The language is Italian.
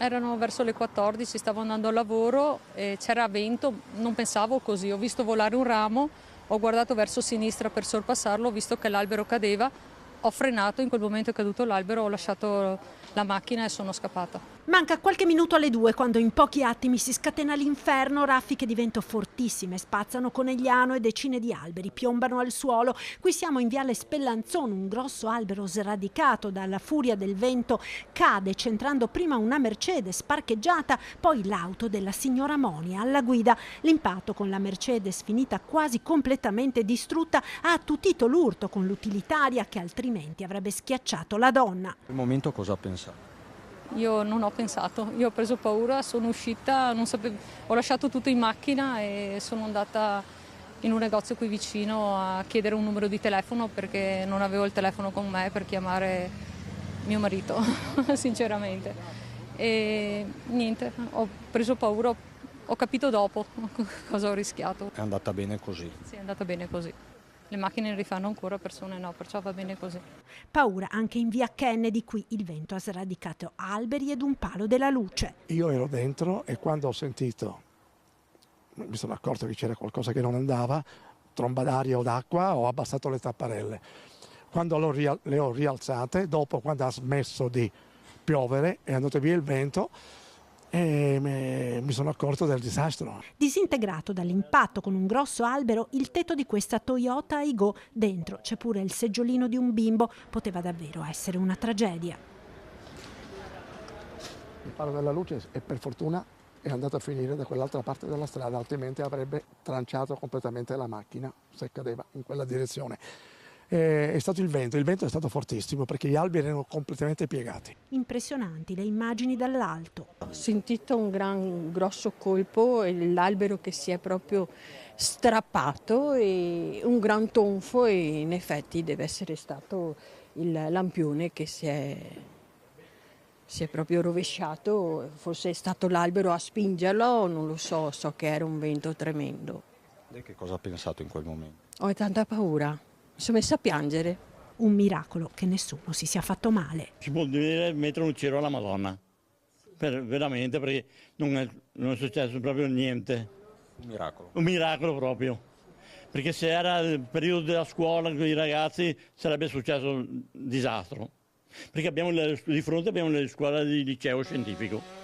Erano verso le 14, stavo andando al lavoro e c'era vento, non pensavo così, ho visto volare un ramo, ho guardato verso sinistra per sorpassarlo, ho visto che l'albero cadeva, ho frenato, in quel momento è caduto l'albero, ho lasciato la macchina e sono scappata. Manca qualche minuto alle 2 quando in pochi attimi si scatena l'inferno, raffiche di vento fortissime spazzano Conegliano e decine di alberi piombano al suolo. Qui siamo in viale Spellanzone, un grosso albero sradicato dalla furia del vento cade centrando prima una Mercedes parcheggiata, poi l'auto della signora Monia alla guida. L'impatto con la Mercedes finita quasi completamente distrutta ha attutito l'urto con l'utilitaria che altrimenti avrebbe schiacciato la donna. Al momento cosa ha pensato? Io non ho pensato, io ho preso paura, sono uscita, ho lasciato tutto in macchina e sono andata in un negozio qui vicino a chiedere un numero di telefono perché non avevo il telefono con me per chiamare mio marito, sinceramente. E niente, ho preso paura, ho capito dopo cosa ho rischiato. È andata bene così? Sì, è andata bene così. Le macchine rifanno ancora, persone no, perciò va bene così. Paura anche in via Kennedy, qui il vento ha sradicato alberi ed un palo della luce. Io ero dentro e quando ho sentito, mi sono accorto che c'era qualcosa che non andava, tromba d'aria o d'acqua, ho abbassato le tapparelle. Quando le ho rialzate, dopo quando ha smesso di piovere, è andato via il vento, e mi sono accorto del disastro. Disintegrato dall'impatto con un grosso albero il tetto di questa Toyota Aygo, dentro c'è pure il seggiolino di un bimbo, poteva davvero essere una tragedia. Il palo della luce e per fortuna è andato a finire da quell'altra parte della strada, altrimenti avrebbe tranciato completamente la macchina se cadeva in quella direzione. È stato il vento è stato fortissimo perché gli alberi erano completamente piegati. Impressionanti le immagini dall'alto. Ho sentito un grosso colpo e l'albero che si è proprio strappato e un gran tonfo e in effetti deve essere stato il lampione che si è proprio rovesciato, forse è stato l'albero a spingerlo, non lo so, so che era un vento tremendo. Lei che cosa ha pensato in quel momento? Ho tanta paura. Mi sono messa a piangere. Un miracolo che nessuno si sia fatto male. Si può dire mettere un cero alla Madonna, veramente, perché non è successo proprio niente. Un miracolo. Un miracolo proprio, perché se era il periodo della scuola con i ragazzi sarebbe successo un disastro, perché di fronte abbiamo le scuole di liceo scientifico.